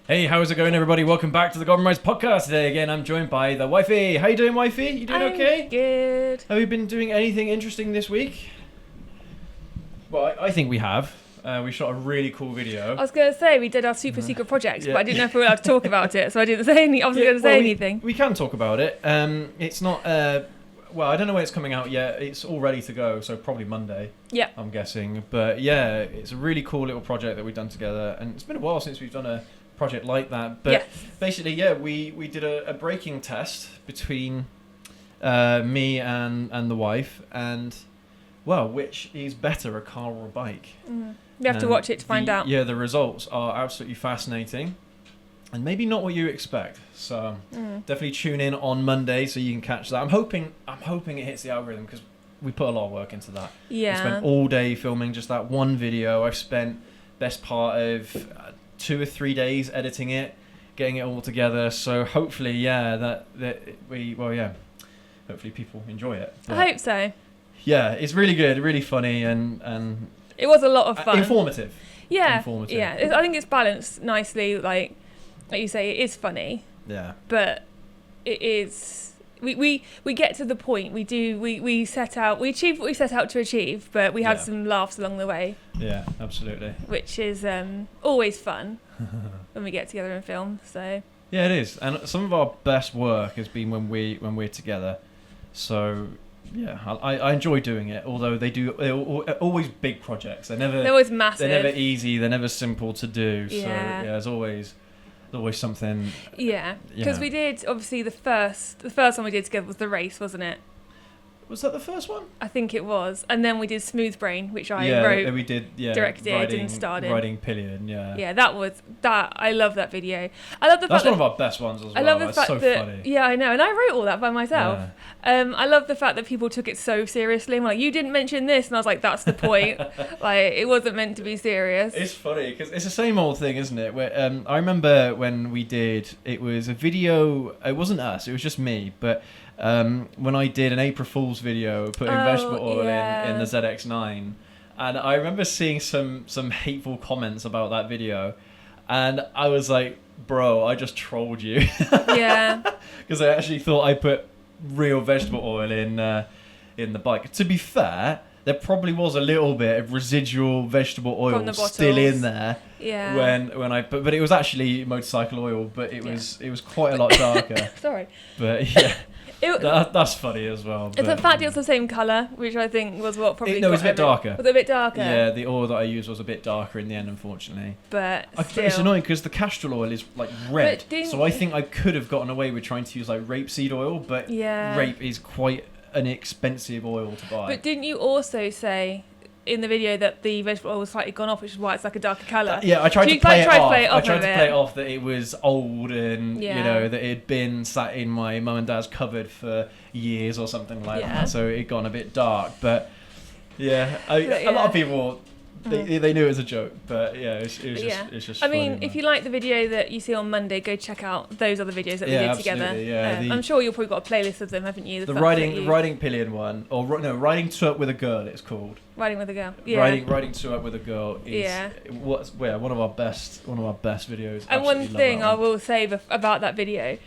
Hey, how's it going, everybody? Welcome back to the Goblin RIDES Podcast. Today, again, I'm joined by the wifey. How you doing, wifey? You doing okay? Good. Have you been doing anything interesting this week? Well, I think we have. We shot a really cool video. I was going to say, we did our super secret project, but I didn't know if we were allowed to talk about it, so I didn't say anything. I wasn't going to say anything. We can talk about it. It's not... well, I don't know when it's coming out yet. It's all ready to go, so probably Monday. Yeah. I'm guessing. But yeah, it's a really cool little project that we've done together, and it's been a while since we've done a project like that. But basically, yeah, we did a braking test between me and the wife, and well, which is better, a car or a bike? We have to watch it to find out. Yeah, the results are absolutely fascinating. And maybe not what you expect. So definitely tune in on Monday so you can catch that. I'm hoping it hits the algorithm because we put a lot of work into that. Yeah. We spent all day filming just that one video. I've spent best part of 2 or 3 days editing it, getting it all together. So hopefully, hopefully people enjoy it. But I hope so. yeah, it's really good, really funny, and it was a lot of fun. Informative. Yeah. Informative. Yeah. I think it's balanced nicely. Like you say, it is funny. Yeah. But it is. We get to the point. We set out. We achieve what we set out to achieve. But we had some laughs along the way. Yeah, absolutely. Which is always fun when we get together and film. So. Yeah, it is, and some of our best work has been when we're together. So yeah, I enjoy doing it. Although they're always big projects. They're always massive. They're never easy. They're never simple to do. Yeah. So yeah, there's always something. Yeah, because we did obviously the first one we did together was the race, wasn't it? Was that the first one? I think it was, and then we did Smooth Brain, which I wrote. We did. Yeah, directed and starred in. Riding Pillion. Yeah. Yeah, that. I love that video. I love the That's fact one of our best ones as well. I love the That's fact so that funny. yeah, I know, and I wrote all that by myself. Yeah. I love the fact that people took it so seriously. I'm like, you didn't mention this, and I was like, that's the point. Like, it wasn't meant to be serious. It's funny because it's the same old thing, isn't it? Where I remember when we did, it was a video. It wasn't us. It was just me, but. When I did an April Fool's video putting vegetable oil in the ZX9, and I remember seeing some hateful comments about that video, and I was like, bro, I just trolled you. Yeah. Because I actually thought I put real vegetable oil in the bike. To be fair, there probably was a little bit of residual vegetable oil still in there. Yeah. When I but it was actually motorcycle oil, but it was quite a lot darker. Sorry. But yeah. That's funny as well. It's the fact it was the same colour, which I think was what probably. No, it was a bit darker. Was it a bit darker? Yeah, the oil that I used was a bit darker in the end, unfortunately. But still. It's annoying because the castor oil is like red, so I you... think I could have gotten away with trying to use like rapeseed oil, but rape is quite an expensive oil to buy. But didn't you also say in the video that the vegetable oil was slightly gone off, which is why it's like a darker colour? Yeah, I tried to play it off. I tried to play it off that it was old and you know that it had been sat in my mum and dad's cupboard for years or something like that, so it had gone a bit dark. But yeah, a lot of people they knew it was a joke, but yeah, it's just. I mean, if you like the video that you see on Monday, go check out those other videos that we did together. Yeah, I'm sure you've probably got a playlist of them, haven't you? The riding pillion one, or no, riding to up with a girl. It's called riding with a girl. Yeah. Riding to up with a girl is one of our best videos. And one thing I will say about that video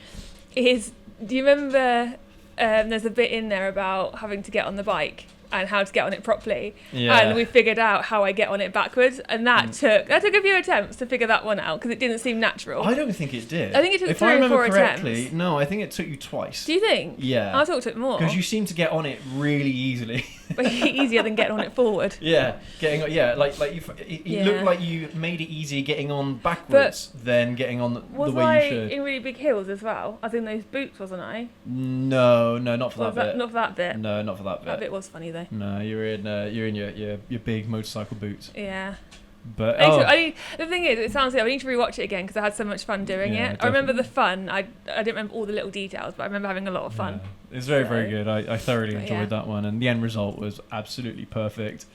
is, do you remember? There's a bit in there about having to get on the bike and how to get on it properly, and we figured out how I get on it backwards, and that took a few attempts to figure that one out because it didn't seem natural. I don't think it did. I think it took 3 or 4 attempts. No, I think it took you twice. Do you think? Yeah. I thought it took more. Because you seem to get on it really easily. Easier than getting on it forward. Yeah, like you looked like you made it easier getting on backwards than getting on the way you should. Was I in really big heels as well? I was in those boots, wasn't I? No, not for that bit. Not for that bit. No, not for that bit. That bit was funny though. No, you're in your big motorcycle boots. Yeah. But the thing is, it sounds like I need to rewatch it again because I had so much fun doing it. Definitely. I remember the fun. I didn't remember all the little details, but I remember having a lot of fun. Yeah. It's very good. I thoroughly enjoyed that one, and the end result was absolutely perfect.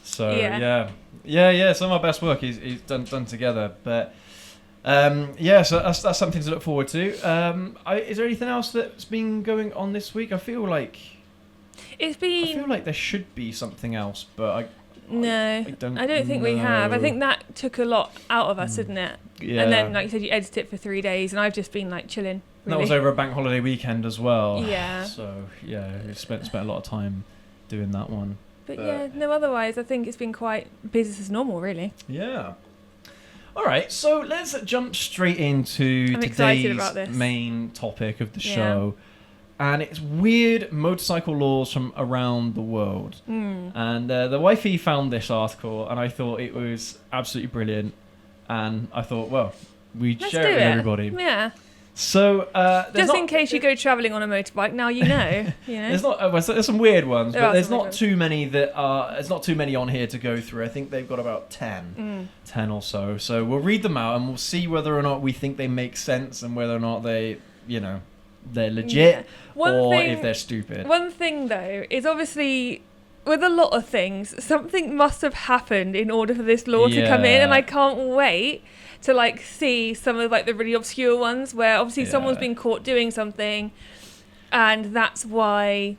So yeah, some of our best work is done together. But so that's something to look forward to. Is there anything else that's been going on this week? I feel like there should be something else, but No, I don't think we have. I think that took a lot out of us, didn't it? Yeah. And then, like you said, you edited it for 3 days, and I've just been like chilling. Really. That was over a bank holiday weekend as well. Yeah. So yeah, we spent a lot of time doing that one. But yeah, no. Otherwise, I think it's been quite business as normal, really. Yeah. All right, so let's jump straight into today's main topic of the show. And it's weird motorcycle laws from around the world. And the wifey found this article, and I thought it was absolutely brilliant. And I thought, well, we'd share it with everybody. Yeah. So just in case you go travelling on a motorbike, now you know. There's some weird ones, but there's not too many there's not too many on here to go through. I think they've got about 10 or so. So we'll read them out, and we'll see whether or not we think they make sense, and whether or not they're legit, if they're stupid. One thing though is, obviously, with a lot of things, something must have happened in order for this law to come in, and I can't wait to like see some of like the really obscure ones where obviously someone's been caught doing something, and that's why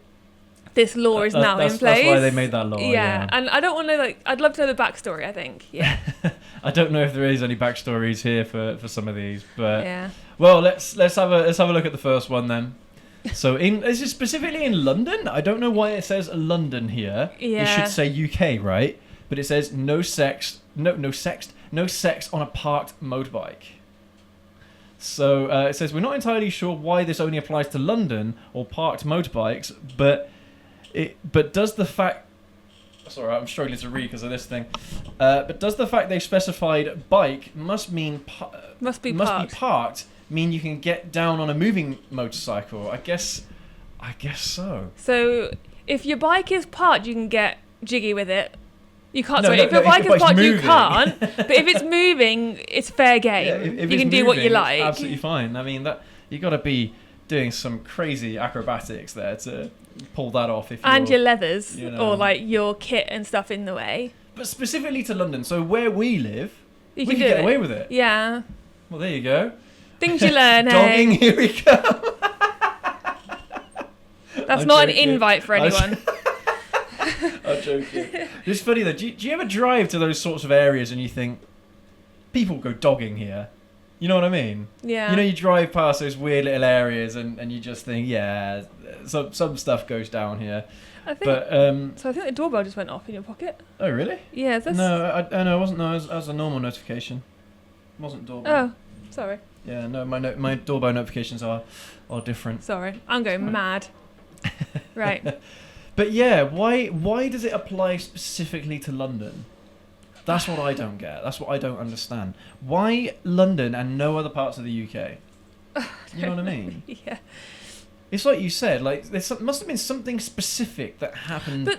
this law is now in place. That's why they made that law. Yeah, and I don't want to know, like, I'd love to know the backstory. I think, I don't know if there is any backstories here for some of these, but well, let's have a look at the first one then. So this is specifically in London. I don't know why it says London here. Yeah. It should say UK, right? But it says no sex on a parked motorbike. So it says, we're not entirely sure why this only applies to London or parked motorbikes, but does the fact... Sorry, I'm struggling to read because of this thing. But does the fact they've specified bike must be parked mean you can get down on a moving motorcycle? I guess so. So if your bike is parked, you can get jiggy with it. You can't. If your bike is parked, you can't. But if it's moving, it's fair game. Yeah, if you can do what you like. Absolutely fine. I mean, that you got to be doing some crazy acrobatics there to pull that off. And your leathers, or like your kit and stuff in the way. But specifically to London, so where we live, we can get away with it. Yeah. Well, there you go. Things you learn, Dogging, here we go. That's not an invite for anyone. I'm joking. It's funny though. Do you ever drive to those sorts of areas and you think, people go dogging here? You know what I mean? Yeah. You drive past those weird little areas and you just think, yeah, some stuff goes down here. I think. So I think the doorbell just went off in your pocket. Oh really? Yeah. No, no, it wasn't. No, it was a normal notification. It wasn't doorbell. Oh, sorry. Yeah, no, my doorbell notifications are different. Sorry, I'm going mad. Right. But yeah, why does it apply specifically to London? That's what I don't get. That's what I don't understand. Why London and no other parts of the UK? You know what I mean? Yeah. It's like you said, like must have been something specific that happened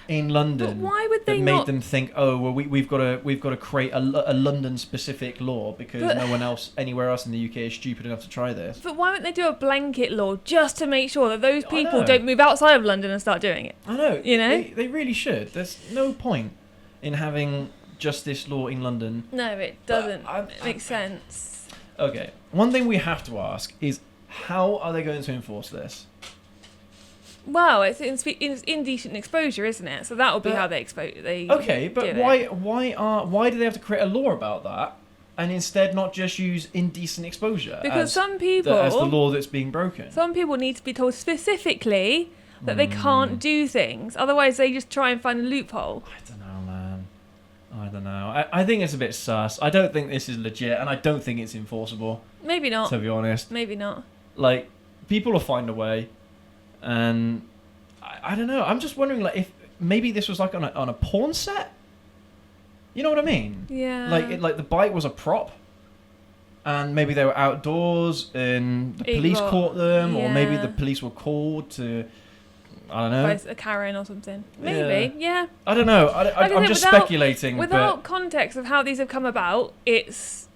in London. But why would they that made them think, oh well, we've got to create a London specific law because no one else anywhere else in the UK is stupid enough to try this. But why wouldn't they do a blanket law just to make sure that those people don't move outside of London and start doing it? I know. You know, they really should. There's no point in having just this law in London. No, it doesn't. It makes sense. Okay, one thing we have to ask is, how are they going to enforce this? Well, it's indecent exposure, isn't it? So that will be how they expose. Okay, but why do they have to create a law about that, and instead not just use indecent exposure? Because some people, as the law that's being broken. Some people need to be told specifically that they can't do things. Otherwise, they just try and find a loophole. I don't know, man. I don't know. I think it's a bit sus. I don't think this is legit, and I don't think it's enforceable. Maybe not. To be honest. Maybe not. Like, people will find a way, and I don't know. I'm just wondering, like, if maybe this was like on a porn set. You know what I mean? Yeah. Like the bike was a prop, and maybe they were outdoors, and the police caught them, or maybe the police were called to, I don't know, a Karen or something. Maybe, yeah. I don't know. I'm just speculating. Without context of how these have come about, it's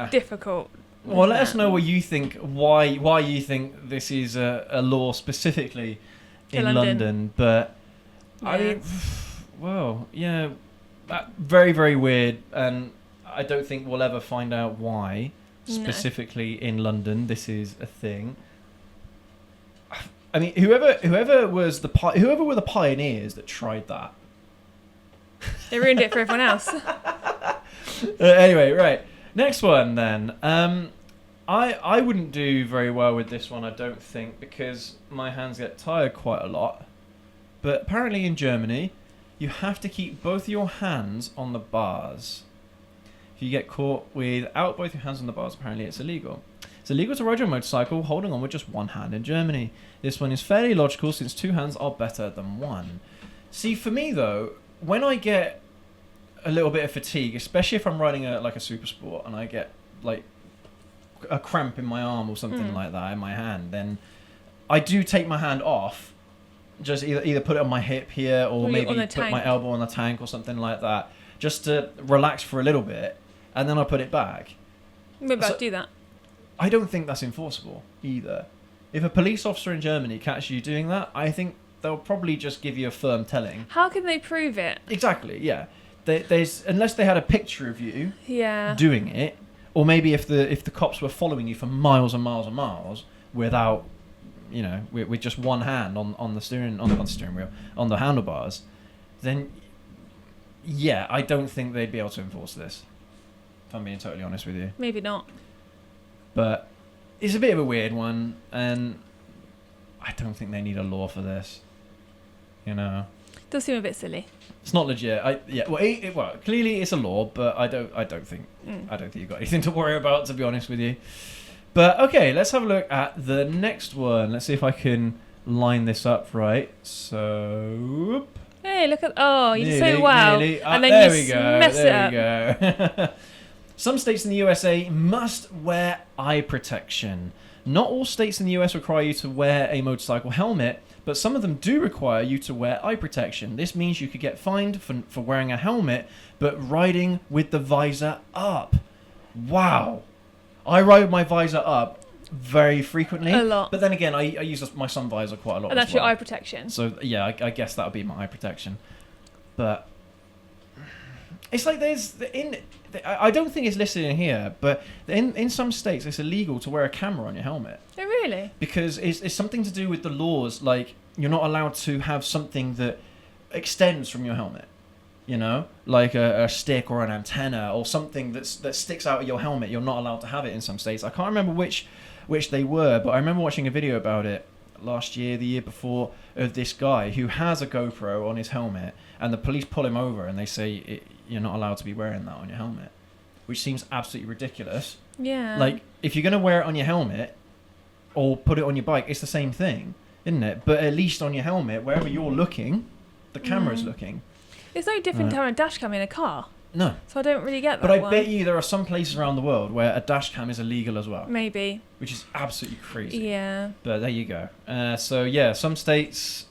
difficult. Well, let us know what you think. Why you think this is a law specifically in London? But I mean, well, yeah, very, very weird, and I don't think we'll ever find out why specifically in London this is a thing. I mean, whoever were the pioneers that tried that, They ruined it for everyone else. Anyway, right. Next one then. I wouldn't do very well with this one, I don't think, because my hands get tired quite a lot. But apparently in Germany, you have to keep both your hands on the bars. If you get caught without both your hands on the bars, apparently it's illegal. It's illegal to ride your motorcycle holding on with just one hand in Germany. This one is fairly logical since two hands are better than one. See, for me though, when I get a little bit of fatigue, especially if I'm riding a super sport and I get like a cramp in my arm or something like that in my hand, then I do take my hand off, just either put it on my hip here or maybe put my elbow on the tank or something like that, just to relax for a little bit, and then I put it back. Maybe I'll do that. I don't think that's enforceable either. If a police officer in Germany catches you doing that, I think they'll probably just give you a firm telling. How can they prove it? Exactly, yeah. There's unless they had a picture of you doing it, or maybe if the cops were following you for miles and miles and miles without, with just one hand on the steering wheel, on the handlebars, then yeah, I don't think they'd be able to enforce this. If I'm being totally honest with you. Maybe not. But it's a bit of a weird one, and I don't think they need a law for this. Does seem a bit silly. It's not legit. Well, clearly it's a law, but I don't think you've got anything to worry about, to be honest with you. But okay, let's have a look at the next one. Let's see if I can line this up right. So, hey, look at you did so well, and then you mess it up. There we go. Some states in the USA must wear eye protection. Not all states in the US require you to wear a motorcycle helmet, but some of them do require you to wear eye protection. This means you could get fined for wearing a helmet, but riding with the visor up. Wow. I ride with my visor up very frequently. A lot. But then again, I use my sun visor quite a lot. And that's your eye protection. So yeah, I guess that would be my eye protection. But it's like I don't think it's listed in here, but in some states it's illegal to wear a camera on your helmet. Oh, really? Because it's something to do with the laws, like you're not allowed to have something that extends from your helmet, like a stick or an antenna or something that sticks out of your helmet. You're not allowed to have it in some states. I can't remember which they were, but I remember watching a video about it last year, the year before, of this guy who has a GoPro on his helmet, and the police pull him over and they say you're not allowed to be wearing that on your helmet, which seems absolutely ridiculous. Yeah. Like, if you're going to wear it on your helmet or put it on your bike, it's the same thing, isn't it? But at least on your helmet, wherever you're looking, the camera's looking. It's no different to having a dash cam in a car. No. So I don't really get that. But I bet you there are some places around the world where a dash cam is illegal as well. Maybe. Which is absolutely crazy. Yeah. But there you go. So yeah, some states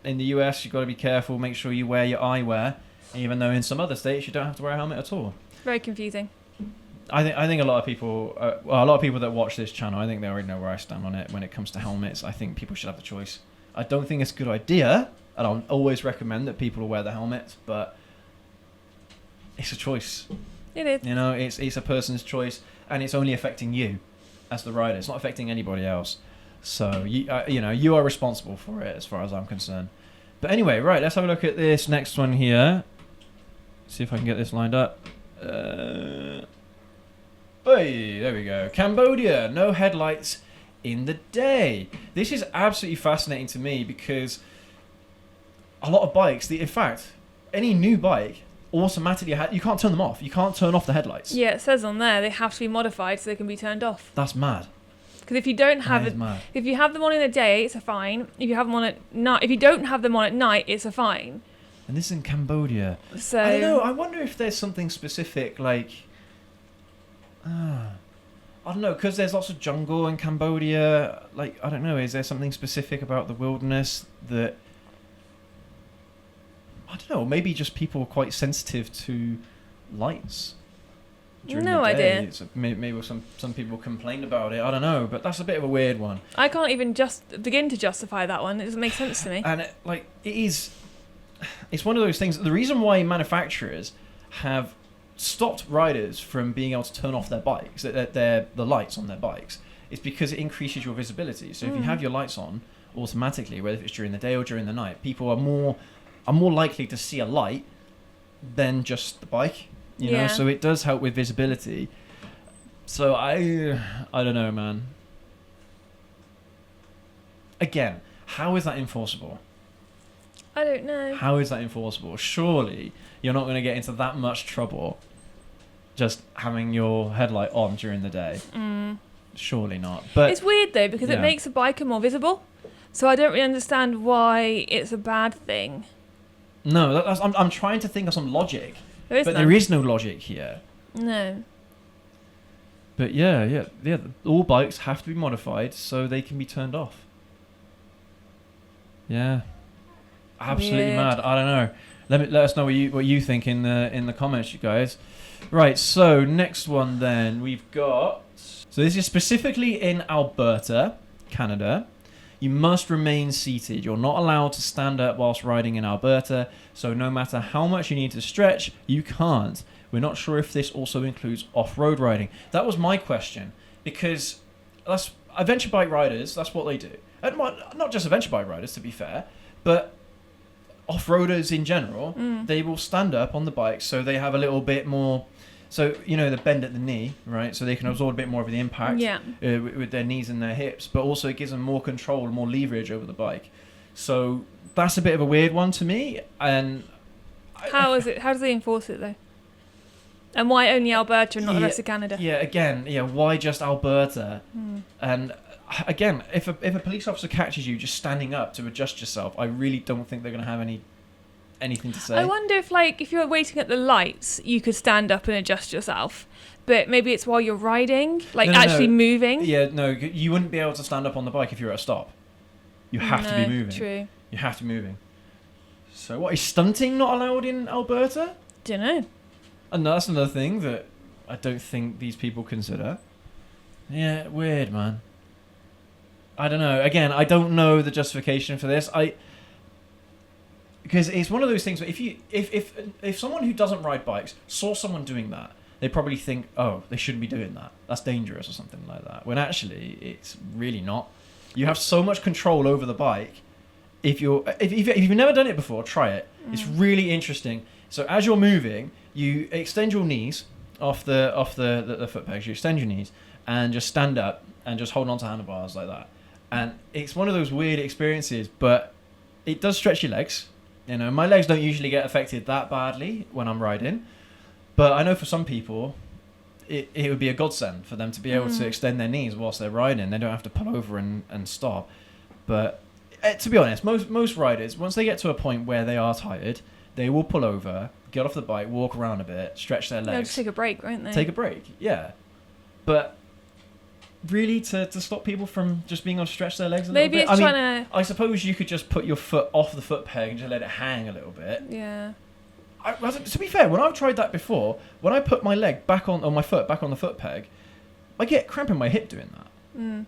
in the US, you've got to be careful, make sure you wear your eyewear, even though in some other states you don't have to wear a helmet at all. Very confusing. I think a lot of people that watch this channel, I think they already know where I stand on it when it comes to helmets. I think people should have the choice. I don't think it's a good idea, and I'll always recommend that people wear the helmets, but it's a choice. It is. It's a person's choice, and it's only affecting you as the rider. It's not affecting anybody else. So you are responsible for it, as far as I'm concerned. But anyway, right, let's have a look at this next one here. See if I can get this lined up. Hey, there we go. Cambodia, no headlights in the day. This is absolutely fascinating to me because a lot of bikes, in fact, any new bike automatically you can't turn them off. You can't turn off the headlights. Yeah, it says on there they have to be modified so they can be turned off. That's mad. Because if you don't have if you have them on in the day, it's a fine. If you have them on at night, if you don't have them on at night, it's a fine. And this is in Cambodia. So I don't know. I wonder if there's something specific, like I don't know, because there's lots of jungle in Cambodia. Like, I don't know. Is there something specific about the wilderness that I don't know? Maybe just people are quite sensitive to lights. No idea. Maybe some people complained about it. I don't know, but that's a bit of a weird one. I can't even just begin to justify that one. It doesn't make sense to me. And it's one of those things. The reason why manufacturers have stopped riders from being able to turn off their bikes, the lights on their bikes, is because it increases your visibility. So if you have your lights on automatically, whether it's during the day or during the night, people are more likely to see a light than just the bike, you know, so it does help with visibility. So I don't know, man. Again, how is that enforceable? I don't know. How is that enforceable? Surely you're not going to get into that much trouble just having your headlight on during the day. Surely not. But it's weird though, because it makes a biker more visible. So I don't really understand why it's a bad thing. No, I'm trying to think of some logic. There is no logic here. No. But yeah. All bikes have to be modified so they can be turned off. Yeah. Absolutely Weird. mad. I don't know. Let us know what you think in the comments, you guys. Right, so next one then we've got. So this is specifically in Alberta, Canada. You must remain seated. You're not allowed to stand up whilst riding in Alberta. So no matter how much you need to stretch, you can't. We're not sure if this also includes off-road riding. That was my question, because that's adventure bike riders. That's what they do. And not just adventure bike riders, to be fair, but off-roaders in general. They will stand up on the bike, so they have a little bit more. So, you know, the bend at the knee, right? So they can absorb a bit more of the impact with their knees and their hips, but also it gives them more control, more leverage over the bike. So that's a bit of a weird one to me. And how do they enforce it though? And why only Alberta and not the rest of Canada? Yeah, again, why just Alberta? And again, if a police officer catches you just standing up to adjust yourself, I really don't think they're going to have anything to say. I wonder if you're waiting at the lights, you could stand up and adjust yourself. But maybe it's while you're riding, moving. Yeah, no, you wouldn't be able to stand up on the bike if you're at a stop. You have to be moving. True. You have to be moving. So what, is stunting not allowed in Alberta? Don't know. And that's another thing that I don't think these people consider. Yeah, weird, man. I don't know. Again, I don't know the justification for this. Because it's one of those things where if someone who doesn't ride bikes saw someone doing that, they probably think, oh, they shouldn't be doing that. That's dangerous or something like that. When actually, it's really not. You have so much control over the bike. If you've never done it before, try it. It's really interesting. So as you're moving, you extend your knees off the foot pegs. You extend your knees and just stand up and just hold on to handlebars like that. And it's one of those weird experiences, but it does stretch your legs. You know, my legs don't usually get affected that badly when I'm riding, but I know for some people, it would be a godsend for them to be able to extend their knees whilst they're riding. They don't have to pull over and stop. But to be honest, most riders, once they get to a point where they are tired, they will pull over, get off the bike, walk around a bit, stretch their legs. They'll just take a break, won't they? Take a break, yeah. But really, to stop people from just being able to stretch their legs a little bit? I suppose you could just put your foot off the foot peg and just let it hang a little bit. Yeah. To be fair, when I've tried that before, when I put my leg back on my foot back on the foot peg, I get cramp in my hip doing that.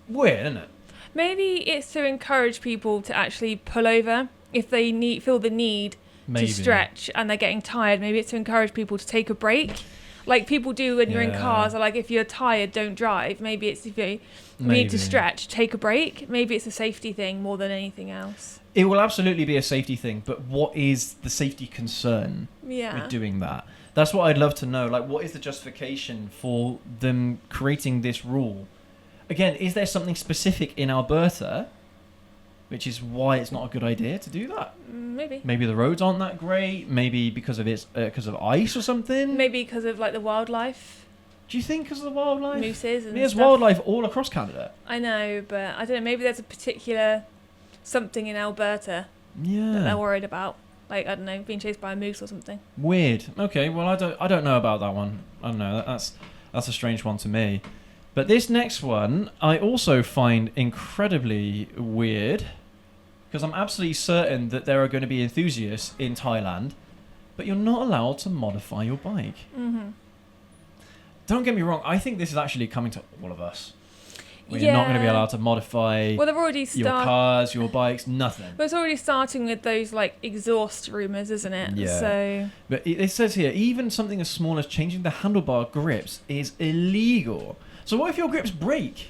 Weird, isn't it? Maybe it's to encourage people to actually pull over if they feel the need to stretch and they're getting tired. Maybe it's to encourage people to take a break. Like people do when you're in cars, or like if you're tired, don't drive. Maybe it's if you need to stretch, take a break. Maybe it's a safety thing more than anything else. It will absolutely be a safety thing, but what is the safety concern with doing that? That's what I'd love to know. Like, what is the justification for them creating this rule? Again, is there something specific in Alberta, which is why it's not a good idea to do that? Maybe. Maybe the roads aren't that great. Maybe because of ice or something. Maybe because of like the wildlife. Do you think because of the wildlife? Mooses and there's stuff. Wildlife all across Canada. I know, but I don't know. Maybe there's a particular something in Alberta that they're worried about. Like, I don't know, being chased by a moose or something. Weird. Okay, well, I don't know about that one. I don't know. That's a strange one to me. But this next one, I also find incredibly weird, because I'm absolutely certain that there are going to be enthusiasts in Thailand, but you're not allowed to modify your bike. Mm-hmm. Don't get me wrong. I think this is actually coming to all of us. You're not going to be allowed to modify your cars, your bikes, nothing. But it's already starting with those like exhaust rumours, isn't it? Yeah. So. But it says here, even something as small as changing the handlebar grips is illegal. So what if your grips break?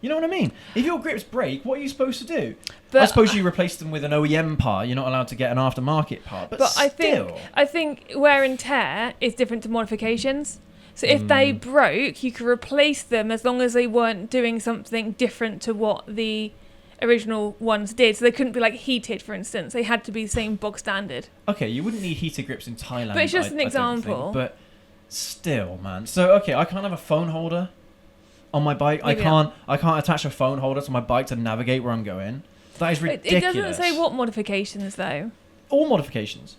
You know what I mean? If your grips break, what are you supposed to do? But I suppose you replace them with an OEM part. You're not allowed to get an aftermarket part. But still. I think wear and tear is different to modifications. So if they broke, you could replace them as long as they weren't doing something different to what the original ones did. So they couldn't be like heated, for instance. They had to be the same bog standard. Okay, you wouldn't need heated grips in Thailand. But it's just an example. But still, man. So okay, I can't have a phone holder on my bike. Maybe I can't attach a phone holder to my bike to navigate where I'm going. That is ridiculous. It doesn't say what modifications though. All modifications.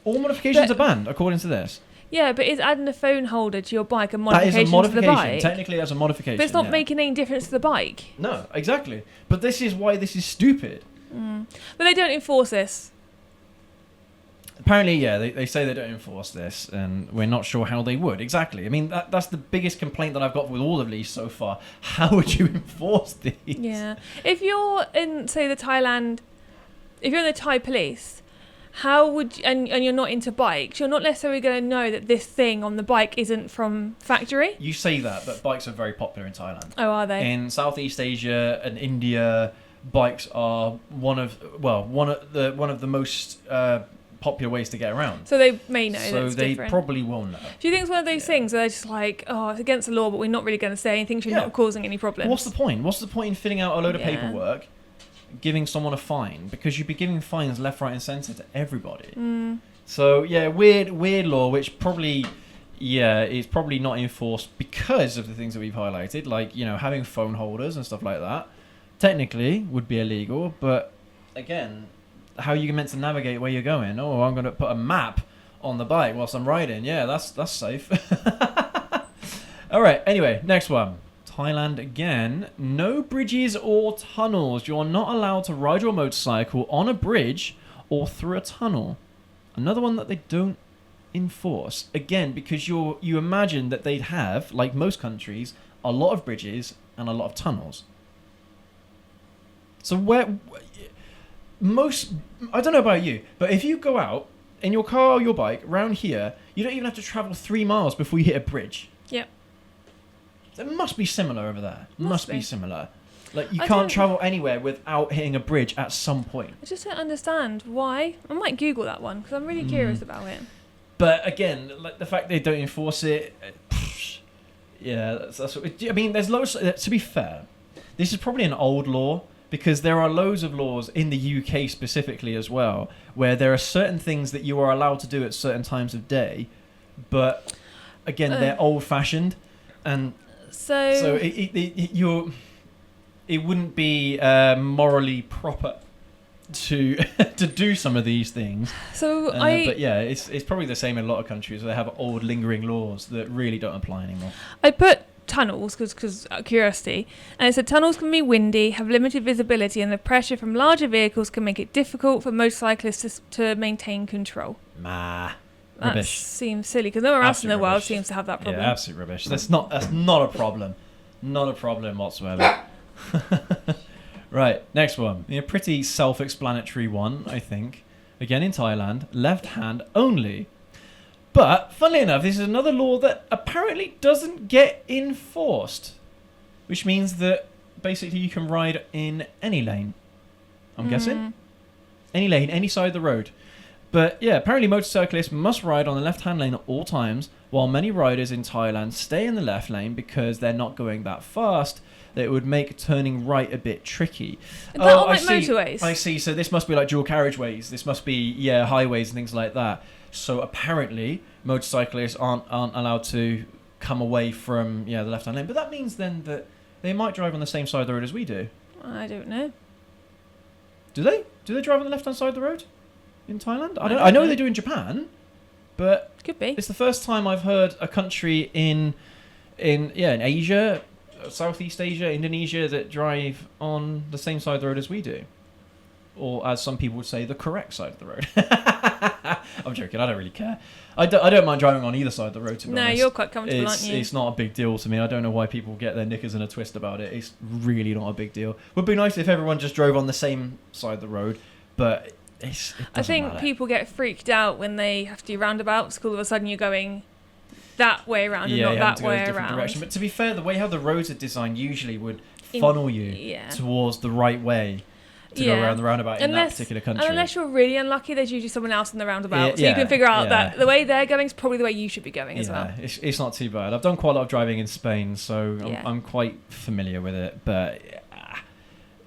All modifications are banned according to this. Yeah, but is adding a phone holder to your bike a modification, that is a modification to the bike? Technically, that's a modification. But it's not making any difference to the bike. No, exactly. But this is why this is stupid. But they don't enforce this. Apparently, yeah, they say they don't enforce this, and we're not sure how they would. Exactly. I mean, that's the biggest complaint that I've got with all of these so far. How would you enforce these? Yeah. If you're in, say, if you're in the Thai police, how would and you're not into bikes, you're not necessarily going to know that this thing on the bike isn't from factory. You say that, but bikes are very popular in Thailand. Oh, are they? In Southeast Asia and India, bikes are one of the most popular ways to get around. So they may know. So that's they different. probably will know. Do you think it's one of those things where they're just like, oh, it's against the law, but we're not really going to say anything, so you're not causing any problems? What's the point? What's the point in filling out a load of paperwork, giving someone a fine? Because you'd be giving fines left, right and centre to everybody. So yeah, weird law, which probably is probably not enforced because of the things that we've highlighted, like, you know, having phone holders and stuff like that. Technically would be illegal, but again, how are you meant to navigate where you're going? Oh, I'm going to put a map on the bike whilst I'm riding. Yeah, that's safe. All right, anyway, next one. Thailand again. No bridges or tunnels. You're not allowed to ride your motorcycle on a bridge or through a tunnel. Another one that they don't enforce. Again, because you imagine that they'd have, like most countries, a lot of bridges and a lot of tunnels. So I don't know about you, but if you go out in your car or your bike around here, you don't even have to travel 3 miles before you hit a bridge. Yep. It must be similar over there. Must be similar. Like, you I can't don't- travel anywhere without hitting a bridge at some point. I just don't understand why. I might Google that one because I'm really curious about it. But again, like the fact they don't enforce it, that's what I mean, there's loads. To be fair, this is probably an old law, because there are loads of laws in the UK specifically as well, where there are certain things that you are allowed to do at certain times of day, but again, they're old-fashioned, and so it wouldn't be morally proper to do some of these things. So but yeah, it's probably the same in a lot of countries where they have old lingering laws that really don't apply anymore. I put tunnels because out of curiosity, and it said tunnels can be windy, have limited visibility, and the pressure from larger vehicles can make it difficult for motorcyclists to maintain control. Rubbish. That seems silly because nowhere else in the world seems to have that problem. Yeah, absolute rubbish. That's not a problem. Not a problem whatsoever. Right, next one. A pretty self-explanatory one, I think. Again in Thailand, left hand only. But, funnily enough, this is another law that apparently doesn't get enforced. Which means that basically you can ride in any lane. I'm guessing? Any lane, any side of the road. But yeah, apparently motorcyclists must ride on the left-hand lane at all times, while many riders in Thailand stay in the left lane because they're not going that fast. That it would make turning right a bit tricky. Is that on like motorways? I see. So this must be like dual carriageways. This must be highways and things like that. So apparently motorcyclists aren't allowed to come away from the left-hand lane. But that means then that they might drive on the same side of the road as we do. I don't know. Do they? Do they drive on the left-hand side of the road in Thailand? I know they do in Japan, but could be. It's the first time I've heard a country in Asia, Southeast Asia, Indonesia, that drive on the same side of the road as we do. Or, as some people would say, the correct side of the road. I'm joking, I don't really care. I don't mind driving on either side of the road, to be honest. No, you're quite comfortable, aren't you? It's not a big deal to me. I don't know why people get their knickers in a twist about it. It's really not a big deal. Would be nice if everyone just drove on the same side of the road, but it doesn't I think matter. people get freaked out when they have to do roundabouts, because all of a sudden you're going that way around and not that way around. Direction. But to be fair, the way how the roads are designed usually would funnel you towards the right way to go around the roundabout in that particular country. And unless you're really unlucky, there's usually someone else in the roundabout. So you can figure out that the way they're going is probably the way you should be going as well. It's not too bad. I've done quite a lot of driving in Spain, so I'm quite familiar with it. But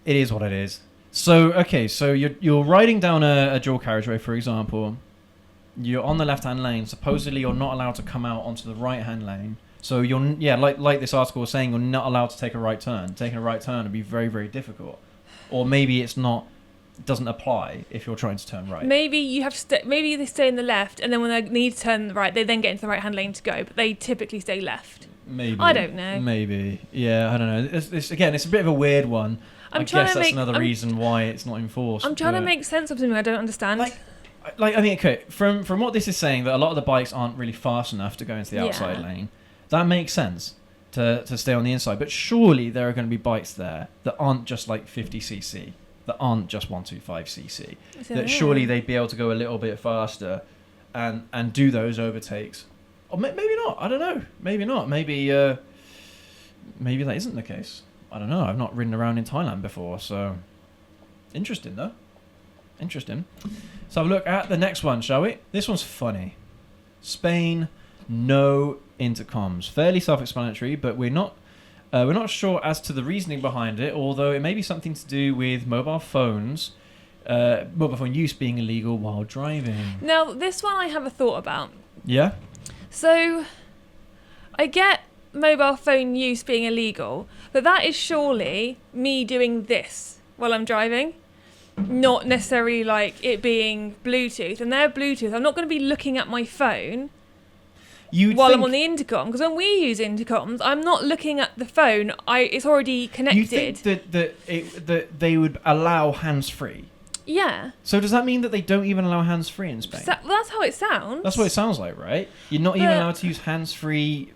it is what it is. So, okay, so you're riding down a dual carriageway, for example. You're on the left-hand lane. Supposedly, you're not allowed to come out onto the right-hand lane. So you're like this article was saying, you're not allowed to take a right turn. Taking a right turn would be very, very difficult. Or maybe it doesn't apply if you're trying to turn right. Maybe you have to maybe they stay in the left, and then when they need to turn right, they then get into the right-hand lane to go. But they typically stay left. Maybe. I don't know. Maybe. Yeah, I don't know. It's a bit of a weird one. I guess that's another reason why it's not enforced. I'm trying to make sense of something I don't understand. I mean, okay, from what this is saying, that a lot of the bikes aren't really fast enough to go into the outside lane. That makes sense to stay on the inside. But surely there are going to be bikes there that aren't just like 50cc, that aren't just 125cc. That surely they'd be able to go a little bit faster and do those overtakes. Or maybe not. I don't know. Maybe not. Maybe that isn't the case. I don't know. I've not ridden around in Thailand before, so interesting though. Interesting. So have a look at the next one, shall we? This one's funny. Spain, no intercoms. Fairly self-explanatory, but we're not sure as to the reasoning behind it. Although it may be something to do with mobile phone use being illegal while driving. Now, this one I have a thought about. Yeah. So, I get mobile phone use being illegal, but that is surely me doing this while I'm driving, not necessarily like it being Bluetooth. And they're Bluetooth. I'm not going to be looking at my phone while I'm on the intercom, because when we use intercoms, I'm not looking at the phone. It's already connected. You think that they would allow hands-free? Yeah. So does that mean that they don't even allow hands-free in Spain? That's how it sounds. That's what it sounds like, right? You're not even allowed to use hands-free,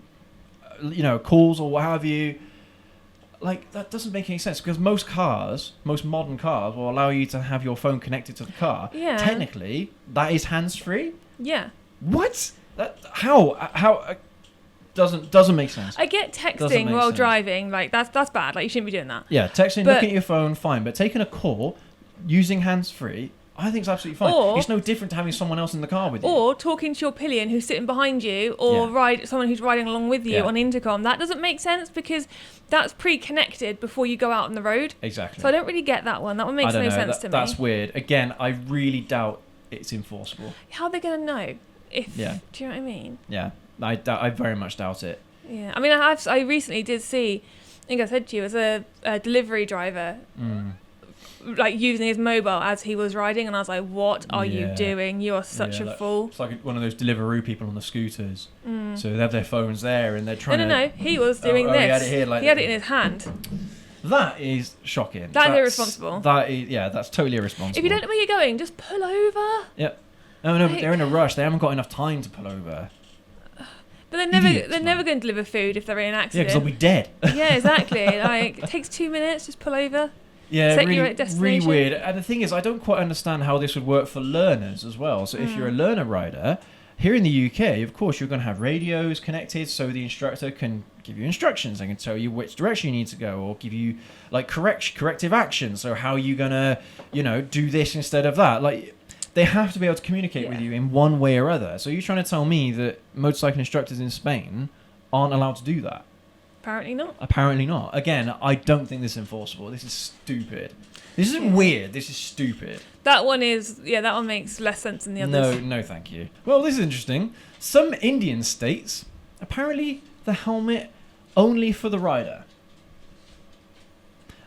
calls or what have you. Like, that doesn't make any sense, because most modern cars will allow you to have your phone connected to the car. Yeah. Technically, that is hands-free? Yeah. What? How doesn't make sense. I get texting while driving, like that's bad. Like, you shouldn't be doing that. Yeah, texting, looking at your phone, fine, but taking a call using hands-free, I think it's absolutely fine. It's no different to having someone else in the car with you. Or talking to your pillion who's sitting behind you, or someone who's riding along with you on intercom. That doesn't make sense, because that's pre-connected before you go out on the road. Exactly. So I don't really get that one. That one makes no sense to me. That's weird. Again, I really doubt it's enforceable. How are they going to know? Do you know what I mean? Yeah, I very much doubt it. Yeah, I mean, I recently did see, I think I said to you, as a delivery driver, like using his mobile as he was riding, and I was like, what are you doing? You are such a fool. It's like one of those Deliveroo people on the scooters. So they have their phones there and they're trying No, he was doing this. He had it here, he had it in his hand. That is shocking. That's irresponsible. That's totally irresponsible. If you don't know where you're going, just pull over. Yep. No, but they're in a rush. They haven't got enough time to pull over. But they're never going to deliver food if they're in an accident. Yeah, because they'll be dead. Yeah, exactly. Like, it takes 2 minutes, just pull over. Yeah, really weird. And the thing is, I don't quite understand how this would work for learners as well. So if you're a learner rider, here in the UK, of course, you're going to have radios connected, so the instructor can give you instructions and can tell you which direction you need to go, or give you like corrective action. So how are you going to, do this instead of that? Like, they have to be able to communicate with you in one way or other. So you're trying to tell me that motorcycle instructors in Spain aren't allowed to do that? Apparently not. Again, I don't think this is enforceable. This is stupid. This isn't weird. This is stupid. That one makes less sense than the others. No, thank you. Well, this is interesting. Some Indian states, apparently the helmet only for the rider.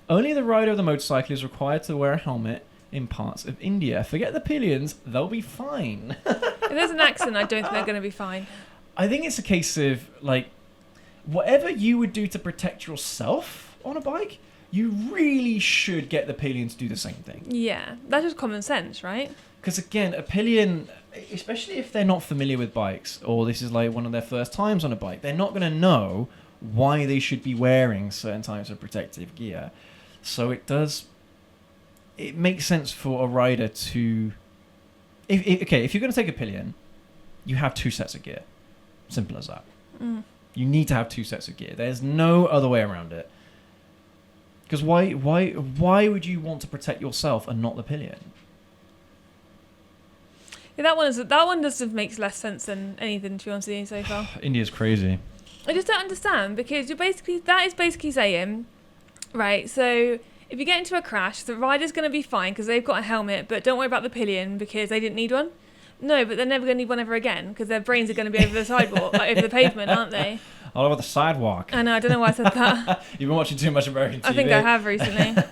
Only the rider of the motorcycle is required to wear a helmet in parts of India. Forget the pillions, they'll be fine. If there's an accident, I don't think they're going to be fine. I think it's a case of, like, whatever you would do to protect yourself on a bike, you really should get the pillion to do the same thing. Yeah, that's just common sense, right? Because again, a pillion, especially if they're not familiar with bikes, or this is like one of their first times on a bike, they're not going to know why they should be wearing certain types of protective gear. So it makes sense for a rider to... If you're going to take a pillion, you have 2 sets of gear. Simple as that. You need to have 2 sets of gear. There's no other way around it. Because why would you want to protect yourself and not the pillion? Yeah, that one doesn't make less sense than anything to be honest with you so far. India's crazy. I just don't understand because that is basically saying, right, so if you get into a crash, the rider's going to be fine because they've got a helmet, but don't worry about the pillion because they didn't need one. No, but they're never going to need one ever again because their brains are going to be over the sidewalk, like over the pavement, aren't they? All over the sidewalk. I know, I don't know why I said that. You've been watching too much American TV. I think I have recently.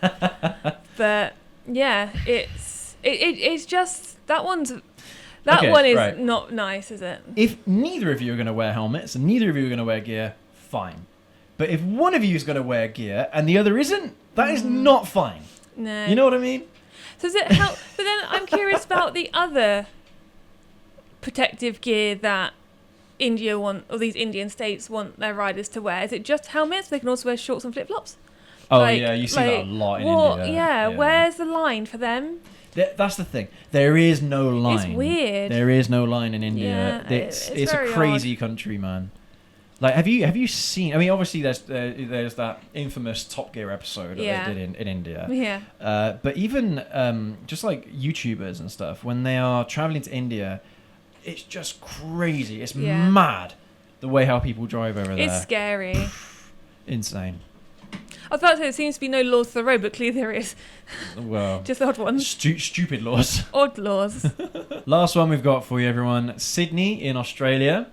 But yeah, it's just that one is not nice, is it? If neither of you are going to wear helmets and neither of you are going to wear gear, fine. But if one of you is going to wear gear and the other isn't, that is not fine. No. You know what I mean? So does it help? But then I'm curious about the other protective gear that India want, or these Indian states want their riders to wear. Is it just helmets? They can also wear shorts and flip-flops? Oh, yeah, you see that a lot in India. Yeah, where's the line for them? That's the thing. There is no line. It's weird. There is no line in India. Yeah, it's a crazy country, man. Like, have you seen? I mean, obviously, there's that infamous Top Gear episode that they did in India. Yeah. But even just like YouTubers and stuff, when they are traveling to India, it's just crazy. It's mad the way how people drive over there. It's scary. Insane. I was about to say there seems to be no laws to the road, but clearly there is. Well, just odd ones. Stupid laws. Odd laws. Last one we've got for you, everyone. Sydney in Australia.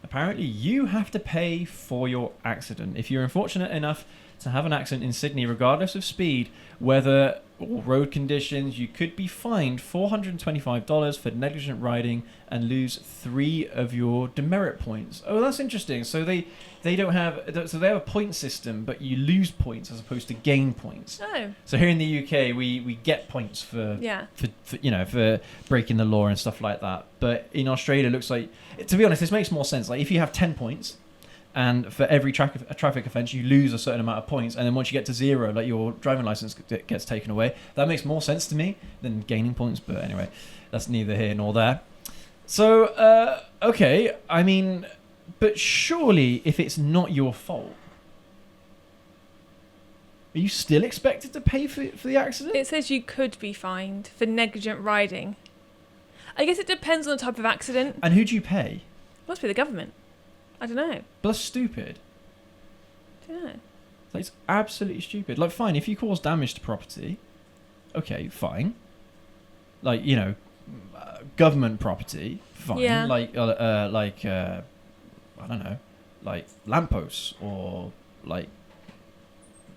Apparently, you have to pay for your accident. If you're unfortunate enough to have an accident in Sydney, regardless of speed, weather, or road conditions, you could be fined $425 for negligent riding and lose 3 of your demerit points. Oh, that's interesting. So they have a point system, but you lose points as opposed to gain points. Oh. So here in the UK, we get points for breaking the law and stuff like that. But in Australia, it looks like, to be honest, this makes more sense. Like if you have 10 points, and for every traffic offence, you lose a certain amount of points. And then once you get to 0, like your driving licence gets taken away. That makes more sense to me than gaining points. But anyway, that's neither here nor there. So, okay. I mean, but surely if it's not your fault, are you still expected to pay for the accident? It says you could be fined for negligent riding. I guess it depends on the type of accident. And who do you pay? Must be the government. I don't know. But that's stupid. I don't know. Like, it's absolutely stupid. Like, fine, if you cause damage to property, okay, fine. Like, you know, government property, fine. Yeah. Like, I don't know, like lampposts or like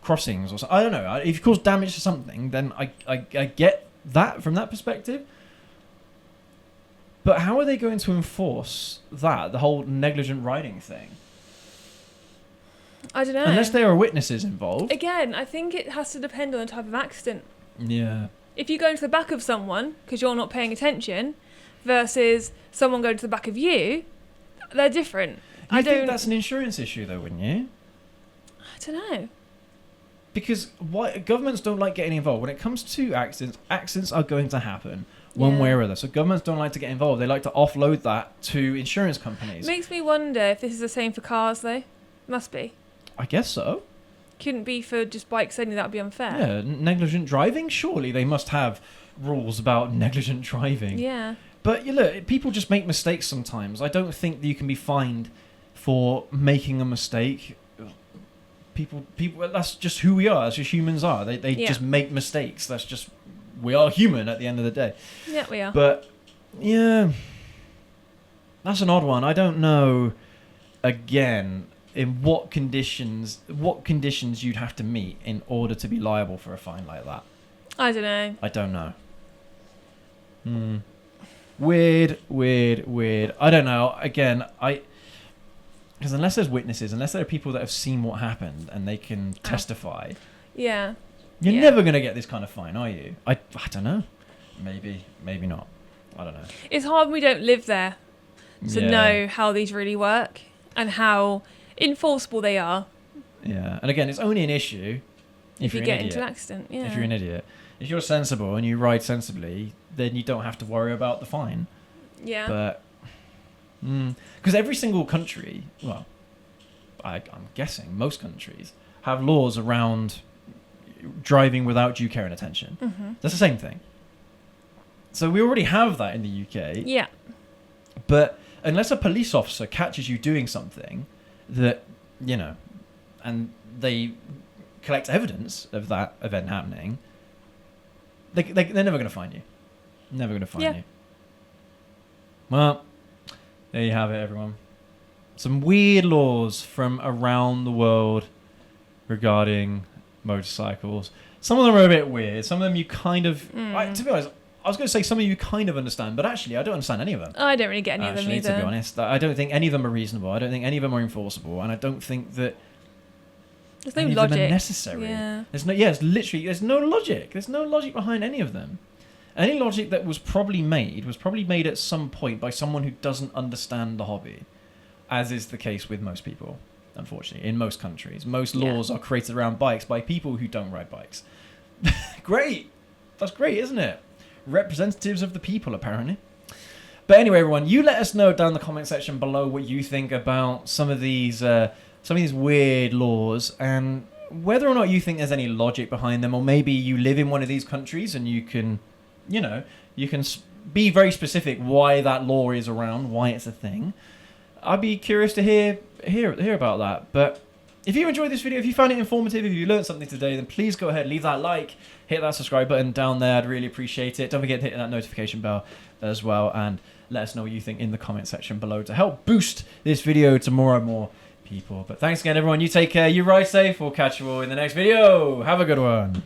crossings or something. I don't know. If you cause damage to something, then I get that from that perspective. But how are they going to enforce that, the whole negligent riding thing? I don't know. Unless there are witnesses involved. Again, I think it has to depend on the type of accident. Yeah. If you go into the back of someone because you're not paying attention versus someone going to the back of you, they're different. I think that's an insurance issue though, wouldn't you? I don't know. Because governments don't like getting involved. When it comes to accidents are going to happen. One way or other. So governments don't like to get involved. They like to offload that to insurance companies. Makes me wonder if this is the same for cars, though. Must be. I guess so. Couldn't be for just bikes only. That would be unfair. Yeah, negligent driving? Surely they must have rules about negligent driving. Yeah. But you look, people just make mistakes sometimes. I don't think that you can be fined for making a mistake. People. That's just who we are. That's just humans are. They just make mistakes. That's just... We are human at the end of the day. Yeah, we are. But, yeah, that's an odd one. I don't know, again, in what conditions you'd have to meet in order to be liable for a fine like that. I don't know. I don't know. Weird. I don't know. Again, because unless there's witnesses, unless there are people that have seen what happened and they can testify... Yeah. You're never going to get this kind of fine, are you? I don't know. Maybe not. I don't know. It's hard when we don't live there to know how these really work and how enforceable they are. Yeah. And again, it's only an issue if you you're get an idiot. into an accident. Yeah. If you're an idiot. If you're sensible and you ride sensibly, then you don't have to worry about the fine. Yeah. But, Because every single country, well, I'm guessing most countries have laws around driving without due care and attention. That's the same thing. So we already have that in the UK. Yeah. But unless a police officer catches you doing something that, and they collect evidence of that event happening, they're never going to find you. Never going to find you. Well, there you have it, everyone. Some weird laws from around the world regarding motorcycles. Some of them are a bit weird. Some of them you kind of... to be honest, I was going to say some of you kind of understand, but actually I don't understand any of them. I don't really get any of them either. To be honest, I don't think any of them are reasonable. I don't think any of them are enforceable, and I don't think that there's no any logic. of them are necessary. Yeah. There's no logic. There's no logic behind any of them. Any logic that was probably made at some point by someone who doesn't understand the hobby, as is the case with most people, unfortunately, in most countries. Most laws are created around bikes by people who don't ride bikes. Great. That's great, isn't it? Representatives of the people, apparently. But anyway, everyone, you let us know down in the comment section below what you think about some of these weird laws and whether or not you think there's any logic behind them, or maybe you live in one of these countries and you can be very specific why that law is around, why it's a thing. I'd be curious to hear about that. But if you enjoyed this video, if you found it informative, if you learned something today, then please go ahead, leave that like, hit that subscribe button down there. I'd really appreciate it. Don't forget to hit that notification bell as well, and let us know what you think in the comment section below to help boost this video to more and more people. But thanks again, everyone. You take care. You ride safe. We'll catch you all in the next video. Have a good one.